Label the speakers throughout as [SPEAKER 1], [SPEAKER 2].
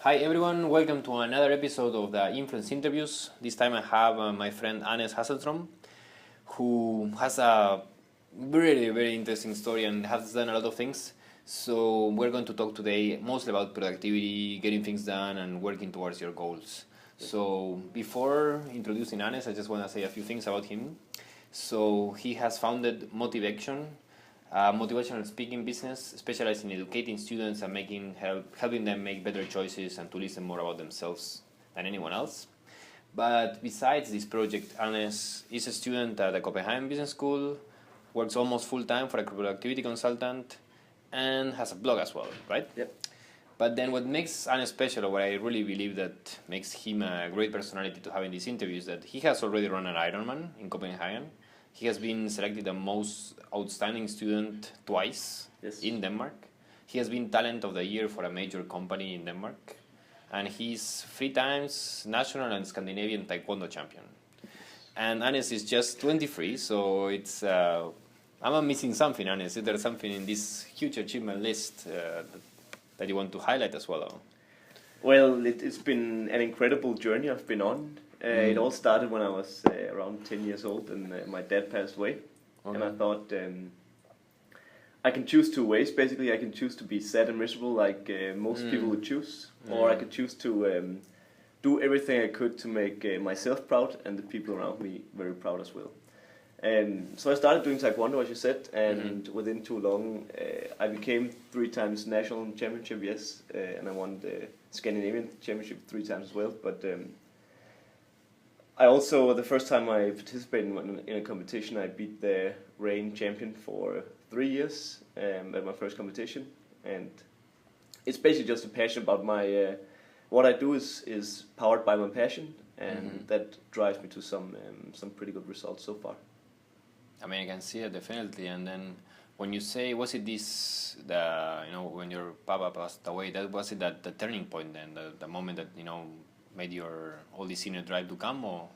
[SPEAKER 1] Hi everyone, welcome to another episode of the Influence Interviews. This time I have my friend Anders Hasselstrøm, who has a very interesting story and has done a lot of things. So we're going to talk today mostly about productivity, getting things done and working towards your goals. So before introducing Anders, I just want to say a few things about him. So he has founded Motivaction, a motivational speaking business specialized in educating students and helping them make better choices and to listen more about themselves than anyone else. But besides this project, Anders is a student at the Copenhagen Business School, works almost full-time for a productivity consultant, and has a blog as well, right?
[SPEAKER 2] Yep.
[SPEAKER 1] But then what makes Anders special, or what I really believe that makes him a great personality to have in this interview, is that he has already run an Ironman in Copenhagen. He has been selected the most outstanding student twice in Denmark. He has been Talent of the Year for a major company in Denmark. And he's 3 times national and Scandinavian Taekwondo champion. And Anders is just 23, so it's... I'm missing something, Anders. Is there something in this huge achievement list that you want to highlight as well?
[SPEAKER 2] Well, it's been an incredible journey I've been on. It all started when I was around 10 years old and my dad passed away. Okay. And I thought I can choose 2 ways. Basically, I can choose to be sad and miserable like most people would choose. Or I could choose to do everything I could to make myself proud and the people around me very proud as well. So I started doing Taekwondo, as you said, and within too long I became 3 times national championship, and I won the Scandinavian championship 3 times as well. But I also, the first time I participated in a competition, I beat the reigning champion for 3 years at my first competition. And it's basically just a passion about my, what I do is powered by my passion, and that drives me to some pretty good results so far.
[SPEAKER 1] I mean, I can see it definitely. And then when you say, was it when your papa passed away, was it the turning point then, the moment that, made your all this inner drive to come, or?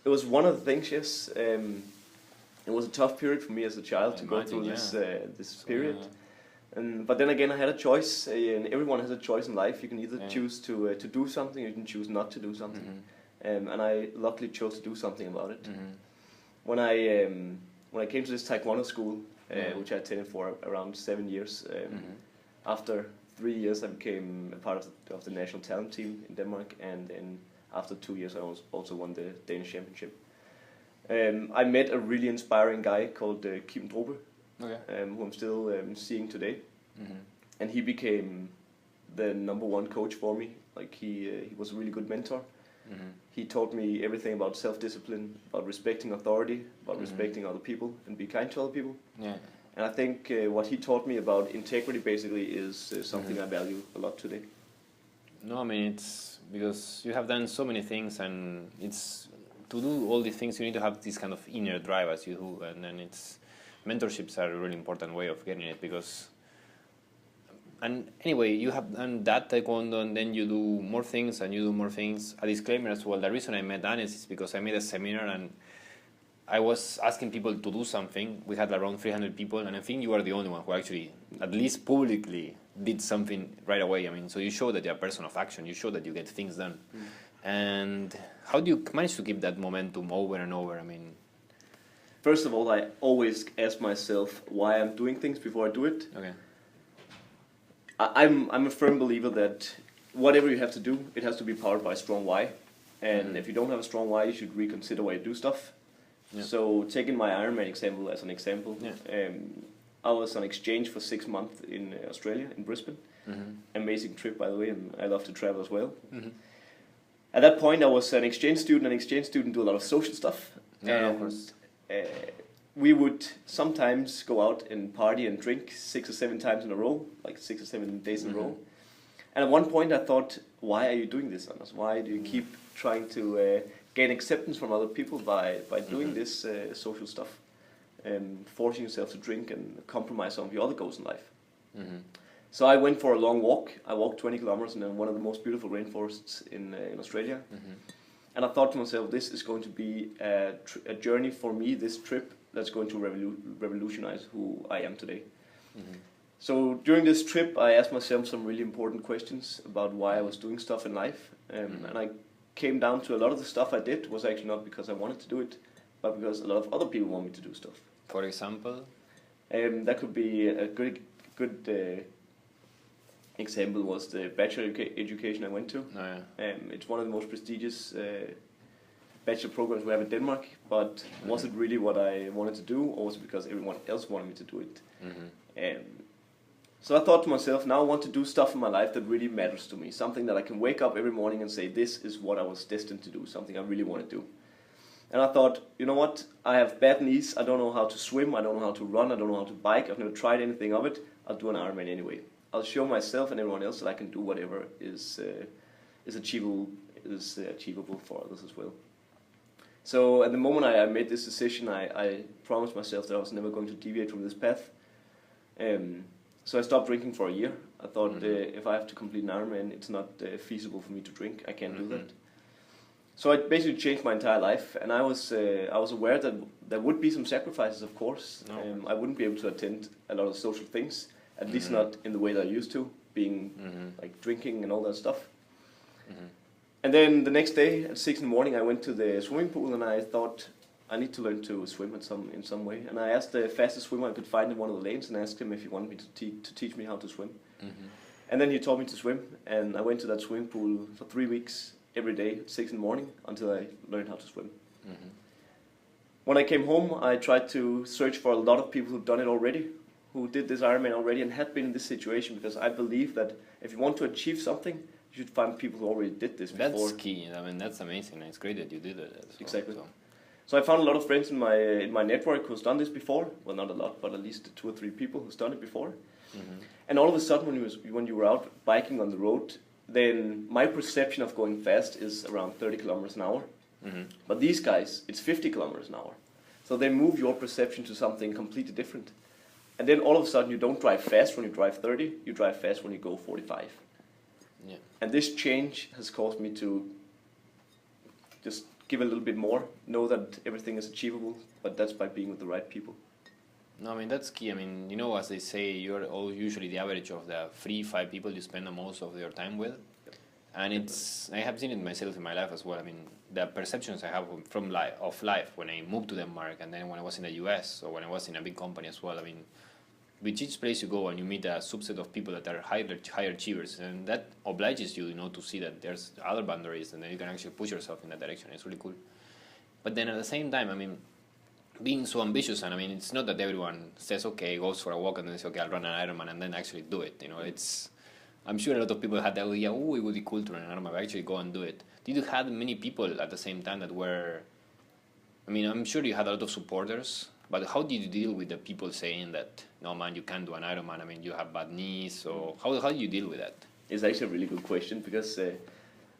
[SPEAKER 2] It was one of the things, yes. It was a tough period for me as a child to go through this period. Yeah. But then again, I had a choice, and everyone has a choice in life. You can either choose to do something, or you can choose not to do something. And I luckily chose to do something about it. When I came to this Taekwondo school, which I attended for around 7 years, after 3 years I became a part of the national talent team in Denmark, and then after 2 years I also won the Danish championship. I met a really inspiring guy called Kim Drobe, who I'm still seeing today, and he became the #1 coach for me. Like he was a really good mentor. He taught me everything about self-discipline, about respecting authority, about respecting other people, and be kind to other people. Yeah. And I think what he taught me about integrity basically is something I value a lot today.
[SPEAKER 1] No, I mean, it's because you have done so many things, and it's to do all these things you need to have this kind of inner drive as you do, and then mentorships are a really important way of getting it, because and anyway, you have done that Taekwondo, and then you do more things, and you do more things. A disclaimer as well, the reason I met Anders is because I made a seminar, and I was asking people to do something. We had around 300 people, and I think you are the only one who actually, at least publicly, did something right away. I mean, so you show that you're a person of action. You show that you get things done. And how do you manage to keep that momentum over and over? I mean,
[SPEAKER 2] first of all, I always ask myself why I'm doing things before I do it.
[SPEAKER 1] Okay.
[SPEAKER 2] I'm a firm believer that whatever you have to do, it has to be powered by a strong why. And if you don't have a strong why, you should reconsider why you do stuff. Yeah. So taking my Ironman example as an example, I was on exchange for 6 months in Australia, in Brisbane. Amazing trip, by the way, and I love to travel as well. At that point, I was an exchange student. An exchange student do a lot of social stuff.
[SPEAKER 1] Yeah, of course.
[SPEAKER 2] We would sometimes go out and party and drink 6 or 7 times in a row, like 6 or 7 days in a row. And at one point I thought, why are you doing this, Anders? Why do you keep trying to gain acceptance from other people by doing this social stuff, and forcing yourself to drink and compromise some of your other goals in life? So I went for a long walk. I walked 20 kilometers in one of the most beautiful rainforests in Australia. And I thought to myself, this is going to be a journey for me, this trip, that's going to revolutionize who I am today. So during this trip, I asked myself some really important questions about why I was doing stuff in life, and I came down to a lot of the stuff I did was actually not because I wanted to do it, but because a lot of other people want me to do stuff.
[SPEAKER 1] For example?
[SPEAKER 2] That could be a good example was the bachelor education I went to.
[SPEAKER 1] Oh, yeah.
[SPEAKER 2] It's one of the most prestigious bachelor programs we have in Denmark, but was it really what I wanted to do, or was it because everyone else wanted me to do it? So I thought to myself, now I want to do stuff in my life that really matters to me, something that I can wake up every morning and say, this is what I was destined to do, something I really want to do. And I thought, you know what, I have bad knees, I don't know how to swim, I don't know how to run, I don't know how to bike, I've never tried anything of it, I'll do an Ironman anyway. I'll show myself and everyone else that I can do whatever is achievable for others as well. So at the moment I made this decision, I promised myself that I was never going to deviate from this path. So I stopped drinking for a year. I thought if I have to complete an Ironman, it's not feasible for me to drink. I can't do that. So I basically changed my entire life, and I was aware that there would be some sacrifices, of course. I wouldn't be able to attend a lot of social things, at least not in the way that I used to, being like drinking and all that stuff. And then the next day at 6 in the morning, I went to the swimming pool, and I thought I need to learn to swim in some way. And I asked the fastest swimmer I could find in one of the lanes, and asked him if he wanted me to teach me how to swim. And then he taught me to swim, and I went to that swimming pool for 3 weeks. Every day at 6 in the morning until I learned how to swim. When I came home, I tried to search for a lot of people who've done it already, who did this Ironman already and had been in this situation, because I believe that if you want to achieve something, you should find people who already did this before.
[SPEAKER 1] That's key. I mean, that's amazing. It's great that you did it. Well,
[SPEAKER 2] exactly. So I found a lot of friends in my network who's done this before. Well, not a lot, but at least 2 or 3 people who's done it before. And all of a sudden, when you were out biking on the road, then my perception of going fast is around 30 kilometers an hour. But these guys, it's 50 kilometers an hour. So they move your perception to something completely different. And then all of a sudden you don't drive fast when you drive 30, you drive fast when you go 45.
[SPEAKER 1] Yeah.
[SPEAKER 2] And this change has caused me to just give a little bit more, know that everything is achievable, but that's by being with the right people.
[SPEAKER 1] No, I mean, that's key. I mean, you know, as they say, you're all usually the average of the 3-5 people you spend the most of your time with. And I have seen it myself in my life as well. I mean, the perceptions I have from life when I moved to Denmark, and then when I was in the US, or when I was in a big company as well. I mean, with each place you go and you meet a subset of people that are higher achievers, and that obliges you, to see that there's other boundaries, and then you can actually push yourself in that direction. It's really cool. But then at the same time, I mean, being so ambitious, and I mean, it's not that everyone says, okay, goes for a walk and then says, okay, I'll run an Ironman, and then actually do it. I'm sure a lot of people had that idea, oh, it would be cool to run an Ironman, but actually go and do it. Did you have many people at the same time that were, I mean, I'm sure you had a lot of supporters, but how did you deal with the people saying that, no, man, you can't do an Ironman, I mean, you have bad knees, so how do you deal with that?
[SPEAKER 2] It's actually a really good question, because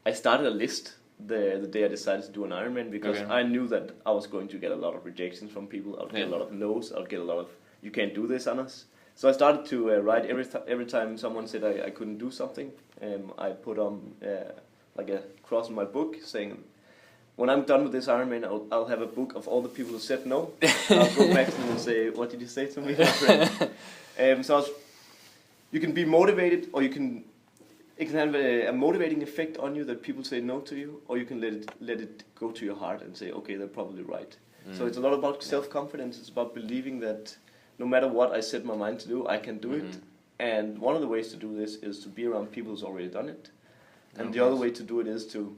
[SPEAKER 2] I started a list the day I decided to do an Ironman, because I knew that I was going to get a lot of rejections from people. I'll get a lot of no's. I'll get a lot of, you can't do this, Anders. So I started to write every time someone said I couldn't do something. I put on like a cross in my book saying, when I'm done with this Ironman, I'll have a book of all the people who said no. I'll go back to them and say, what did you say to me, my friend? You can be motivated, or it can have a motivating effect on you that people say no to you, or you can let it go to your heart and say, okay, they're probably right. So it's a lot about self-confidence. It's about believing that no matter what I set my mind to do, I can do it. And one of the ways to do this is to be around people who's already done it. And the other way to do it is to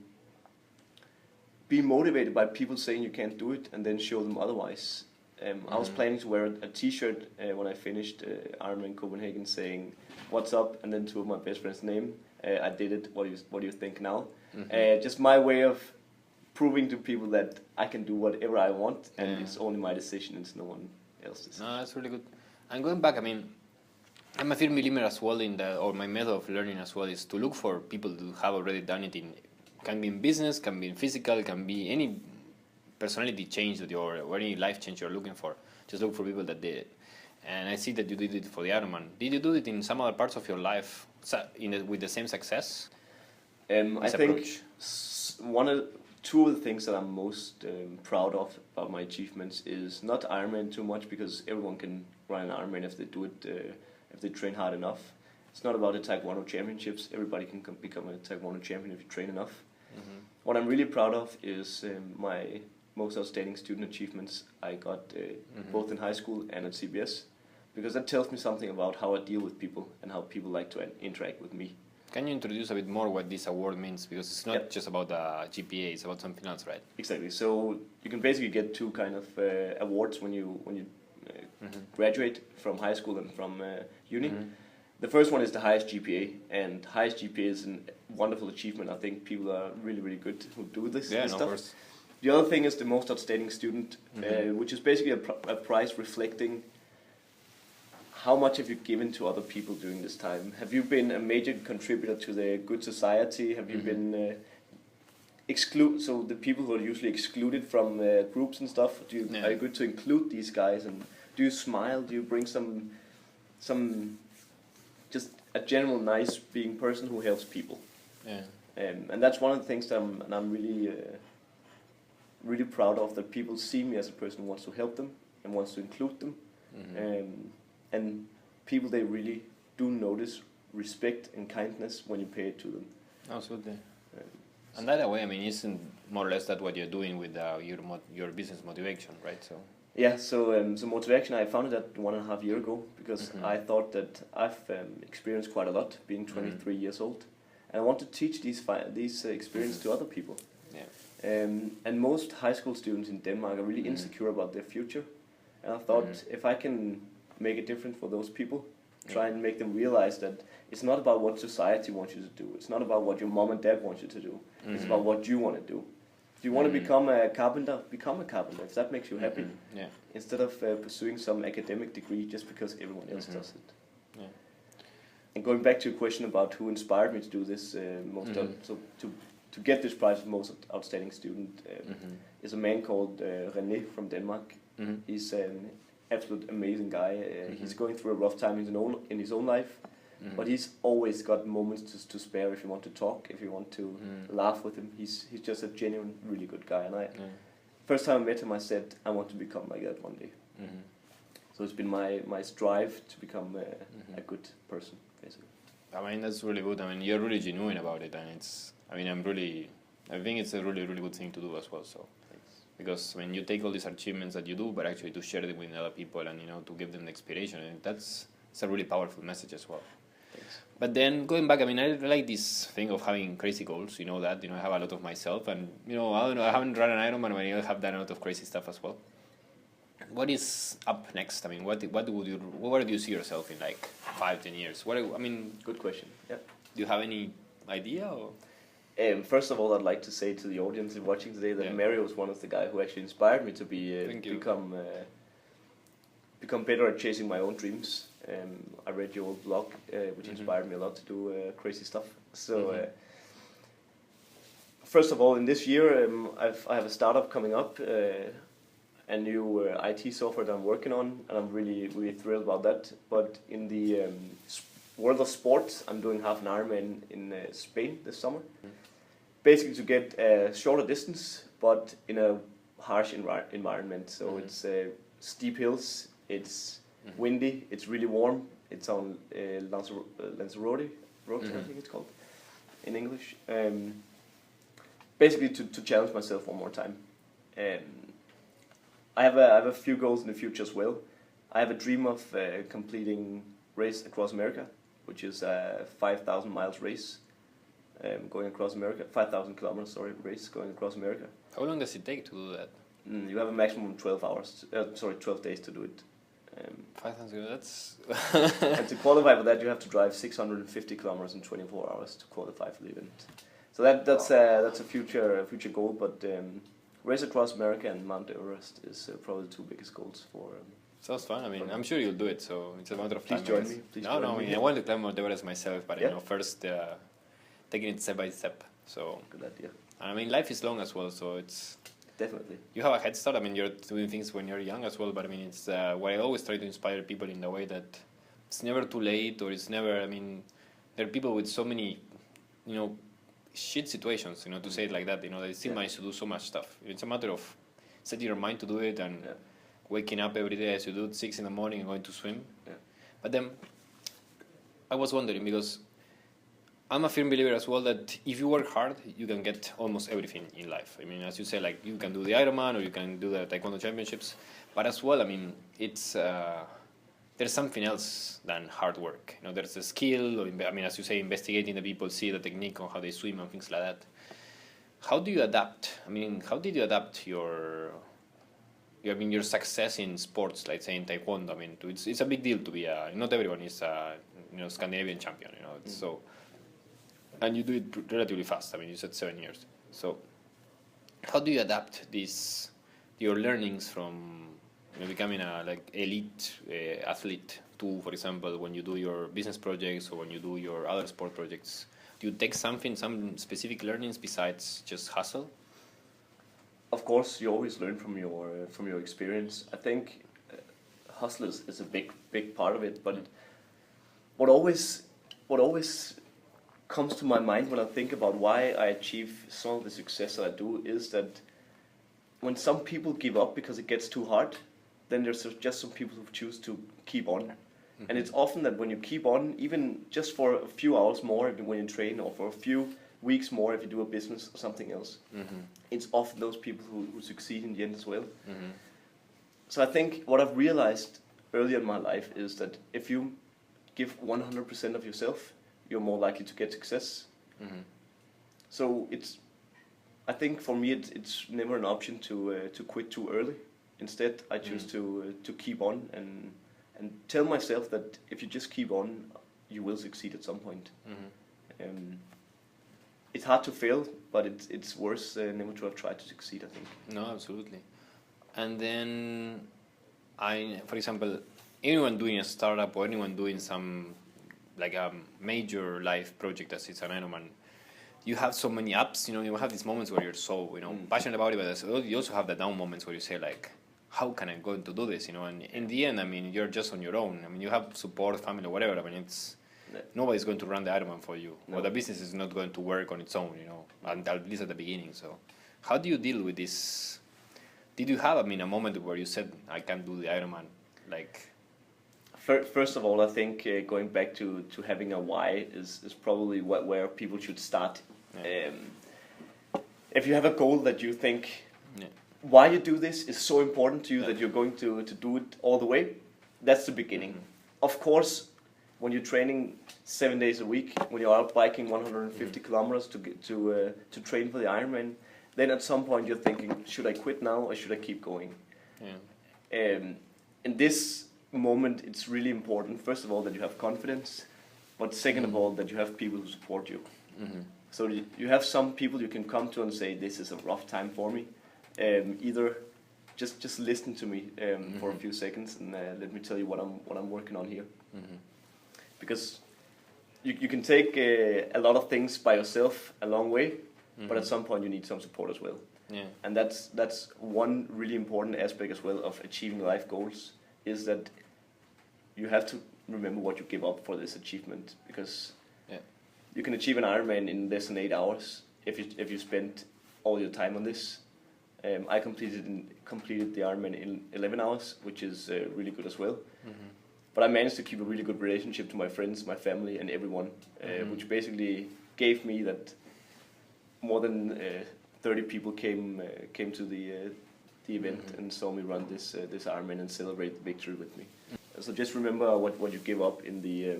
[SPEAKER 2] be motivated by people saying you can't do it, and then show them otherwise. I was planning to wear a t-shirt when I finished Ironman Copenhagen saying, what's up, and then 2 of my best friends' name. I did it, what do you think now? Just my way of proving to people that I can do whatever I want, and it's only my decision, it's no one else's.
[SPEAKER 1] No, that's really good. And going back, I mean, I'm a firm believer as well or my method of learning as well is to look for people who have already done it can be in business, can be in physical, can be any personality change or any life change you're looking for. Just look for people that did it. And I see that you did it for the Ironman. Did you do it in some other parts of your life with the same success?
[SPEAKER 2] I think 2 of the things that I'm most proud of about my achievements is not Ironman too much, because everyone can run an Ironman if they do it if they train hard enough. It's not about the Taekwondo championships. Everybody can become a Taekwondo champion if you train enough.
[SPEAKER 1] Mm-hmm.
[SPEAKER 2] What I'm really proud of is my most outstanding student achievements I got both in high school and at CBS, because that tells me something about how I deal with people and how people like to interact with me.
[SPEAKER 1] Can you introduce a bit more what this award means? Because it's not just about the GPA; it's about something else, right?
[SPEAKER 2] Exactly. So you can basically get two kind of awards when you graduate from high school and from uni. Mm-hmm. The first one is the highest GPA, and highest GPA is a wonderful achievement. I think people are really, really good who do this stuff. Of course. The other thing is the most outstanding student, which is basically a prize reflecting how much have you given to other people during this time. Have you been a major contributor to the good society? Have you been so the people who are usually excluded from groups and stuff, are you good to include these guys? And do you smile? Do you bring some just a general nice being person who helps people? Yeah. And that's one of the things that I'm really really proud of, that people see me as a person who wants to help them and wants to include them. And people, they really do notice respect and kindness when you pay it to them. Absolutely.
[SPEAKER 1] And that way, I mean, isn't more or less that what you're doing with your business Motivaction, right? So
[SPEAKER 2] yeah, so Motivaction, I founded that 1.5 years ago because I thought that I've experienced quite a lot being 23 years old, and I want to teach these experiences to other people. Yeah. And most high school students in Denmark are really insecure about their future, and I thought if I can make a difference for those people, try and make them realize that it's not about what society wants you to do. It's not about what your mom and dad want you to do. It's about what you want to do. If you want to become a carpenter, become a carpenter, if that makes you happy. Yeah. Instead of pursuing some academic degree just because everyone else does it. Yeah. And going back to your question about who inspired me to do this, so to get this prize for most outstanding student is a man called René from Denmark. He's an absolute amazing guy. He's going through a rough time in his own life, but he's always got moments to spare if you want to talk, if you want to laugh with him. He's just a genuine, really good guy. And first time I met him, I said I want to become like that one day. So it's been my strive to become a good person, basically.
[SPEAKER 1] I mean, that's really good. I mean, you're really genuine about it, and I think it's a really, really good thing to do as well. So. Because when you take all these achievements that you do, but actually to share them with other people and to give them the inspiration, and it's a really powerful message as well. Thanks. But then going back, I mean, I like this thing of having crazy goals. You know that I have a lot of myself, and I don't know, I haven't run an Ironman, but I have done a lot of crazy stuff as well. What is up next? I mean, where do you see yourself in like 5-10 years?
[SPEAKER 2] Good question. Yeah.
[SPEAKER 1] Do you have any idea? Or?
[SPEAKER 2] First of all, I'd like to say to the audience watching today that Mario was one of the guys who actually inspired me to become better at chasing my own dreams. I read your old blog, which inspired me a lot to do crazy stuff. So, first of all, in this year, I have a startup coming up, a new IT software that I'm working on, and I'm really, really thrilled about that. But in the world of sports, I'm doing half an Ironman in Spain this summer. Basically to get a shorter distance, but in a harsh environment. So it's steep hills, it's windy, it's really warm. It's on Lanzarote, I think it's called in English. Basically to challenge myself one more time. I have a few goals in the future as well. I have a dream of completing race across America, which is a 5,000 miles race. Going across America, 5,000 kilometers, race going across America.
[SPEAKER 1] How long does it take to do that?
[SPEAKER 2] You have a maximum of 12 days to do it.
[SPEAKER 1] 5,000, that's...
[SPEAKER 2] And to qualify for that, you have to drive 650 kilometers in 24 hours to qualify for the event. So that's a future goal, but race across America and Mount Everest is probably the two biggest goals for...
[SPEAKER 1] Sounds fun. I mean, I'm sure you'll do it, so it's a matter of time.
[SPEAKER 2] Please join me.
[SPEAKER 1] I want to climb Mount Everest myself, but first... taking it step by step. So
[SPEAKER 2] good idea.
[SPEAKER 1] And I mean, life is long as well, so it's
[SPEAKER 2] definitely
[SPEAKER 1] you have a head start. I mean, you're doing things when you're young as well, but I mean, it's what I always try to inspire people in the way that it's never too late, or it's never. I mean, there are people with so many, shit situations, to say it like that. They still manage to do so much stuff. It's a matter of setting your mind to do it and waking up every day as you do at 6 in the morning and going to swim. Yeah. But then I was wondering because I'm a firm believer as well that if you work hard, you can get almost everything in life. I mean, as you say, like you can do the Ironman or you can do the Taekwondo Championships, but as well, I mean, it's there's something else than hard work. You know, there's a skill. Or I mean, as you say, investigating the people, see the technique on how they swim and things like that. How do you adapt? I mean, how did you adapt your success in sports, like say in Taekwondo? I mean, it's a big deal to be not everyone is a Scandinavian champion. You know, so. And you do it relatively fast. I mean, you said 7 years. So, how do you adapt your learnings from becoming a elite athlete to, for example, when you do your business projects or when you do your other sport projects? Do you take some specific learnings besides just hustle?
[SPEAKER 2] Of course, you always learn from your experience. I think hustle is a big part of it. But what always comes to my mind when I think about why I achieve some of the success that I do is that when some people give up because it gets too hard, then there's just some people who choose to keep on. Mm-hmm. And it's often that when you keep on, even just for a few hours more when you train, or for a few weeks more if you do a business or something else, it's often those people who succeed in the end as well. Mm-hmm. So I think what I've realized earlier in my life is that if you give 100% of yourself, you're more likely to get success. Mm-hmm. So I think for me it's never an option to quit too early. Instead, I choose to keep on and tell myself that if you just keep on, you will succeed at some point. Mm-hmm. It's hard to fail, but it's worse never to have tried to succeed, I think.
[SPEAKER 1] No, absolutely. And then, for example, anyone doing a startup or anyone doing some like a major life project as it's an Ironman, you have so many ups, you have these moments where you're so, passionate about it, but you also have the down moments where you say like, how can I go to do this, and in the end, I mean, you're just on your own. I mean, you have support, family, whatever. I mean, nobody's going to run the Ironman for you, or the business is not going to work on its own, at least at the beginning. So how do you deal with this? Did you have, a moment where you said, I can't do the Ironman, like...
[SPEAKER 2] First of all, I think going back to having a why is probably where people should start. Yeah. If you have a goal that you think why you do this is so important to you that you're going to do it all the way, that's the beginning. Mm-hmm. Of course, when you're training 7 days a week, when you're out biking 150 kilometers to train for the Ironman, then at some point you're thinking, should I quit now or should I keep going? Yeah. In this moment, it's really important, first of all, that you have confidence, but second of all, that you have people who support you. Mm-hmm. So you have some people you can come to and say, this is a rough time for me. Either just listen to me for a few seconds and let me tell you what I'm working on here. Mm-hmm. Because you can take a lot of things by yourself a long way, but at some point you need some support as well. Yeah. And that's one really important aspect as well of achieving life goals, is that you have to remember what you give up for this achievement, because you can achieve an Ironman in less than 8 hours if you spend all your time on this. I completed the Ironman in 11 hours, which is really good as well. Mm-hmm. But I managed to keep a really good relationship to my friends, my family, and everyone, which basically gave me that more than 30 people came to the event and saw me run this Ironman and celebrate the victory with me. So just remember what you give up in the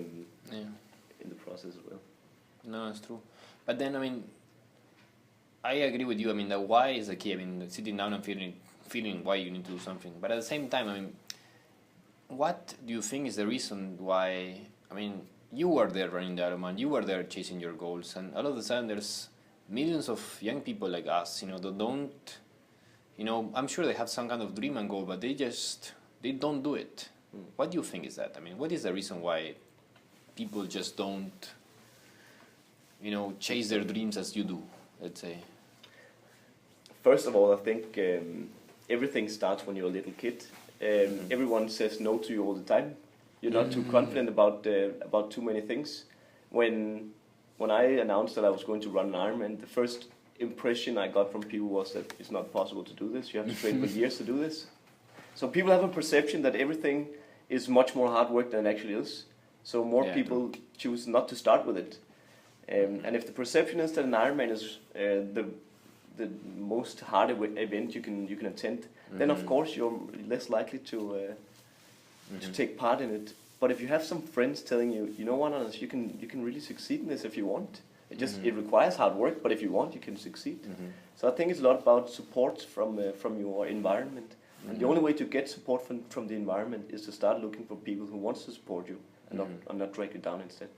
[SPEAKER 2] process as well.
[SPEAKER 1] No, it's true. But then, I agree with you. The why is the key. Sitting down and feeling why you need to do something. But at the same time, what do you think is the reason why? You were there running the Ironman. You were there chasing your goals, and all of a sudden there's millions of young people like us. That don't. I'm sure they have some kind of dream and goal, but they don't do it. What do you think is that? What is the reason why people just don't, chase their dreams as you do, let's say?
[SPEAKER 2] First of all, I think everything starts when you're a little kid. Everyone says no to you all the time. You're not too confident about too many things. When I announced that I was going to run an Ironman, the first impression I got from people was that it's not possible to do this. You have to train for years to do this. So people have a perception that everything is much more hard work than it actually is. So more people choose not to start with it. And if the perception is that an Ironman is the most hard event you can attend, then of course you're less likely to take part in it. But if you have some friends telling you, you know what, Anders, you can really succeed in this if you want. It requires hard work, but if you want, you can succeed. So I think it's a lot about support from your environment. And the only way to get support from the environment is to start looking for people who wants to support you and not drag you down instead.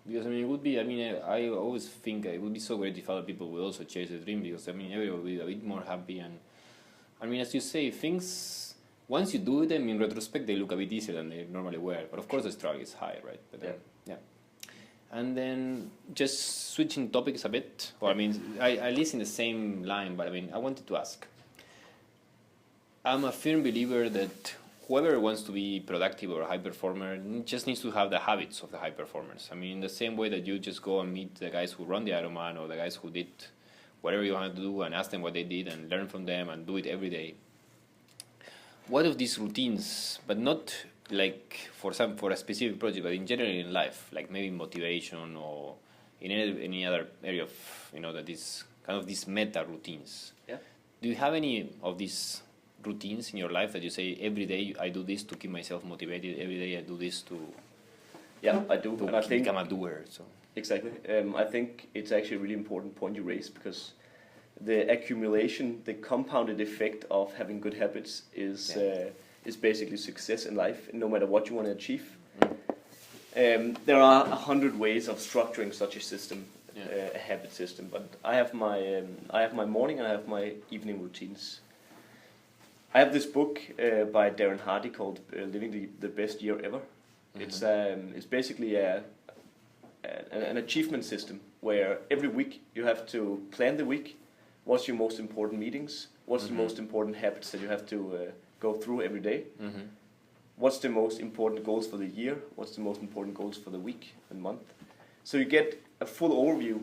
[SPEAKER 1] Because I mean, it would be. I mean, I always think it would be so great if other people would also chase the dream. Because I mean, everyone would be a bit more happy. And I mean, as you say, things once you do them in retrospect, they look a bit easier than they normally were. But of course, the struggle is high, right? But yeah. And then just switching topics a bit. Or I mean, I listen the same line, but I mean, I wanted to ask. I'm a firm believer that whoever wants to be productive or a high performer just needs to have the habits of the high performers. I mean, in the same way that you just go and meet the guys who run the Ironman or the guys who did whatever you want to do and ask them what they did and learn from them and do it every day. What of these routines, but not like for a specific project, but in general in life, like maybe motivation or in any other area of, that is kind of these meta routines.
[SPEAKER 2] Yeah.
[SPEAKER 1] Do you have any of these routines in your life that you say every day I do this to keep myself motivated, every day I do this to
[SPEAKER 2] I do, and I think
[SPEAKER 1] become a doer? So
[SPEAKER 2] exactly. I think it's actually a really important point you raised, because the accumulation, the compounded effect of having good habits is basically success in life, no matter what you want to achieve. There are 100 ways of structuring such a system, a habit system. But I have my morning and I have my evening routines. I have this book by Darren Hardy called "Living the Best Year Ever." It's basically an achievement system where every week you have to plan the week. What's your most important meetings? What's the most important habits that you have to go through every day? What's the most important goals for the year? What's the most important goals for the week and month? So you get a full overview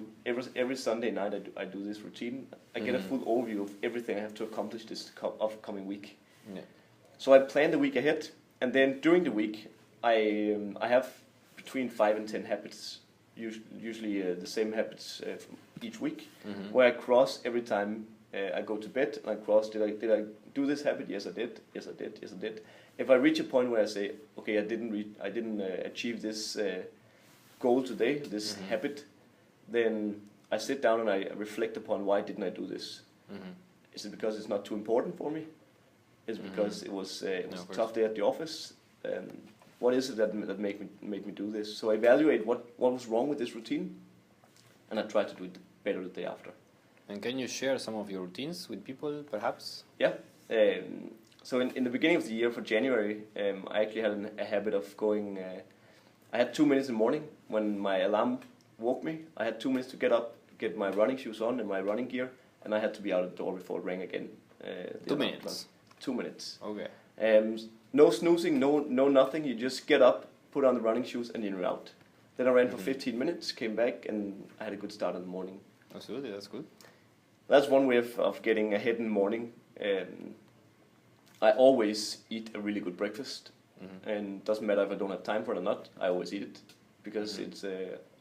[SPEAKER 2] every Sunday night. I do this routine. I get a full overview of everything I have to accomplish this upcoming week. So I plan the week ahead, and then during the week I have between 5 and 10 habits, usually the same habits from each week, where I cross every time I go to bed. And I cross, did I do this habit? Yes, I did. Yes, I did. Yes, I did. If I reach a point where I say, okay, I didn't achieve this goal today, this habit, then I sit down and I reflect upon why didn't I do this. Is it because it's not too important for me? Is it because it was a tough day at the office? What is it that make me do this? So I evaluate what was wrong with this routine, and I try to do it better the day after.
[SPEAKER 1] And can you share some of your routines with people, perhaps?
[SPEAKER 2] Yeah. So in the beginning of the year, for January, I actually had a habit of going. I had 2 minutes in the morning when my alarm woke me. I had 2 minutes to get up, get my running shoes on and my running gear, and I had to be out of the door before it rang again.
[SPEAKER 1] 2 minutes.
[SPEAKER 2] 2 minutes.
[SPEAKER 1] Okay.
[SPEAKER 2] No snoozing, no nothing. You just get up, put on the running shoes, and you're out. Then I ran for 15 minutes, came back, and I had a good start in the morning.
[SPEAKER 1] Absolutely, that's good.
[SPEAKER 2] That's one way of getting ahead in the morning. I always eat a really good breakfast, and it doesn't matter if I don't have time for it or not. I always eat it because it's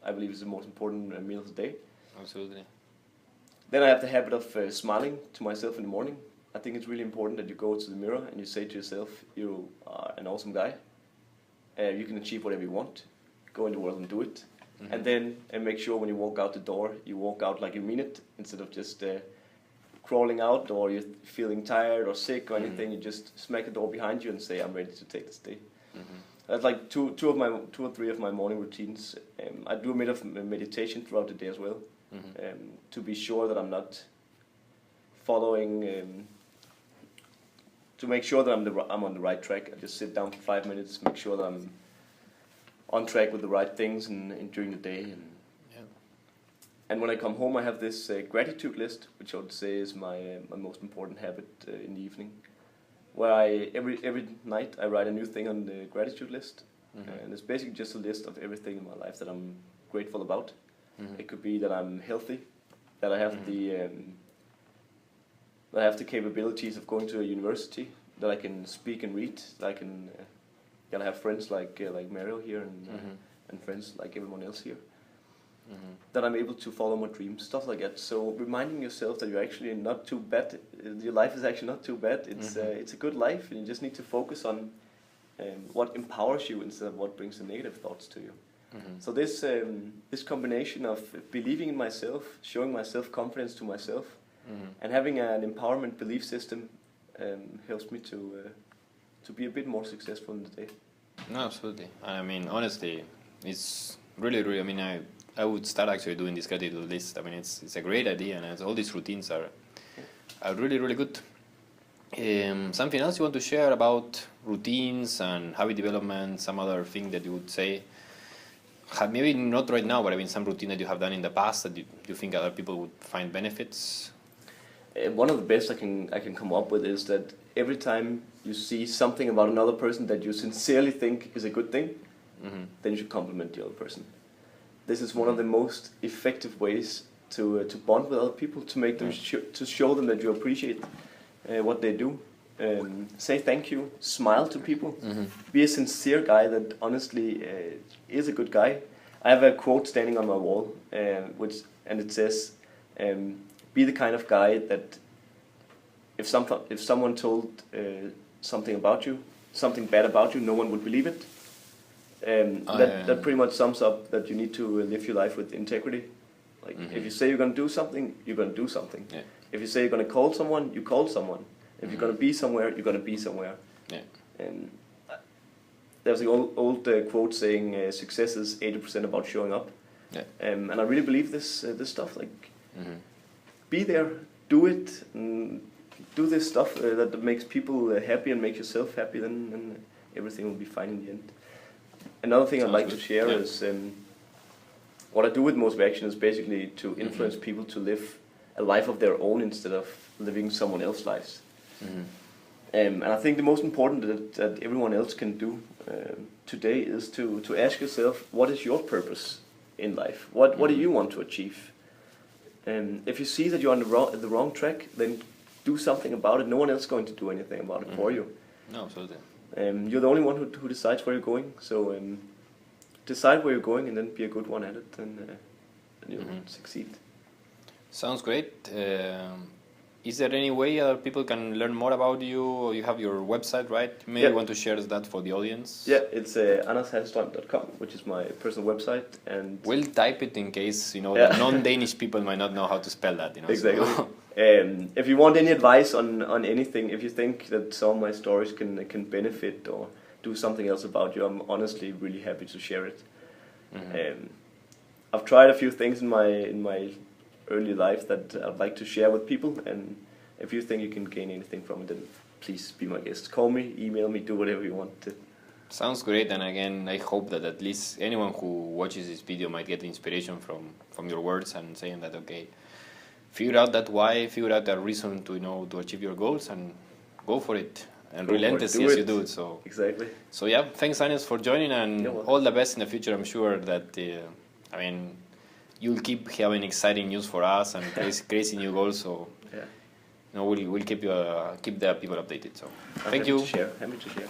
[SPEAKER 2] I believe it's the most important meal of the day.
[SPEAKER 1] Absolutely.
[SPEAKER 2] Then I have the habit of smiling to myself in the morning. I think it's really important that you go to the mirror and you say to yourself, you are an awesome guy. You can achieve whatever you want. Go in the world and do it. And then make sure when you walk out the door, you walk out like you mean it, instead of just crawling out, or you're feeling tired or sick or anything. You just smack the door behind you and say, I'm ready to take this day. That's like two or three of my morning routines. I do a bit of meditation throughout the day as well, to be sure that I'm not following, to make sure that I'm on the right track. I just sit down for 5 minutes, make sure that I'm on track with the right things and during the day. And when I come home, I have this gratitude list, which I would say is my most important habit in the evening, where every night I write a new thing on the gratitude list, and it's basically just a list of everything in my life that I'm grateful about. It could be that I'm healthy, that I have the capabilities of going to a university, that I can speak and read, that I can gotta have friends like Mario here and friends like everyone else here. That I'm able to follow my dreams, stuff like that. So reminding yourself that you're actually not too bad. Your life is actually not too bad. It's a good life, and you just need to focus on what empowers you instead of what brings the negative thoughts to you. So this combination of believing in myself, showing my self-confidence to myself, and having an empowerment belief system helps me to be a bit more successful in the day.
[SPEAKER 1] No, absolutely. And I mean, honestly, it's really. I mean, I would start actually doing this gratitude list. I mean, it's a great idea, and all these routines are really good. Something else you want to share about routines and habit development? Some other thing that you would say? Maybe not right now, but I mean, some routine that you have done in the past that you think other people would find benefits.
[SPEAKER 2] One of the best I can come up with is that every time you see something about another person that you sincerely think is a good thing, then you should compliment the other person. This is one of the most effective ways to bond with other people, to make them to show them that you appreciate what they do. Say thank you, smile to people, be a sincere guy that honestly is a good guy. I have a quote standing on my wall, and it says, "Be the kind of guy that if someone told something about you, something bad about you, no one would believe it." That pretty much sums up that you need to live your life with integrity. Like if you say you're gonna do something, you're gonna do something.
[SPEAKER 1] Yeah.
[SPEAKER 2] If you say you're gonna call someone, you call someone. If you're gonna be somewhere, you're gonna be somewhere.
[SPEAKER 1] Yeah.
[SPEAKER 2] There's an old quote saying, "Success is 80% about showing up."
[SPEAKER 1] Yeah.
[SPEAKER 2] And I really believe this stuff. Like, be there, do it, and do this stuff that makes people happy and makes yourself happy. Then everything will be fine in the end. Another thing I'd like to share is what I do with Motivaction is basically to influence people to live a life of their own instead of living someone else's lives. And I think the most important that everyone else can do today is to ask yourself, what is your purpose in life? What do you want to achieve? If you see that you're on the wrong track, then do something about it. No one else is going to do anything about it for you.
[SPEAKER 1] No, absolutely.
[SPEAKER 2] You're the only one who decides where you're going. So decide where you're going and then be a good one at it, and you'll succeed.
[SPEAKER 1] Sounds great. Is there any way other people can learn more about you? You have your website, right? Maybe you want to share that for the audience?
[SPEAKER 2] Yeah, it's andershasselstrøm.com, which is my personal website. And
[SPEAKER 1] we'll type it in case, the non-Danish people might not know how to spell that.
[SPEAKER 2] Exactly. So. If you want any advice on anything, if you think that some of my stories can benefit or do something else about you, I'm honestly really happy to share it. I've tried a few things in my early life that I'd like to share with people, and if you think you can gain anything from it, then please be my guest. Call me, email me, do whatever you want to.
[SPEAKER 1] Sounds great, and again, I hope that at least anyone who watches this video might get inspiration from your words and saying that, okay, figure out that why, figure out that reason to achieve your goals and go for it, and relentlessly as you do it. So
[SPEAKER 2] exactly.
[SPEAKER 1] So yeah, thanks Anders for joining, and all the best in the future. I'm sure that you'll keep having exciting news for us and crazy new goals. So we'll keep the people updated. So thank you.
[SPEAKER 2] Happy to share.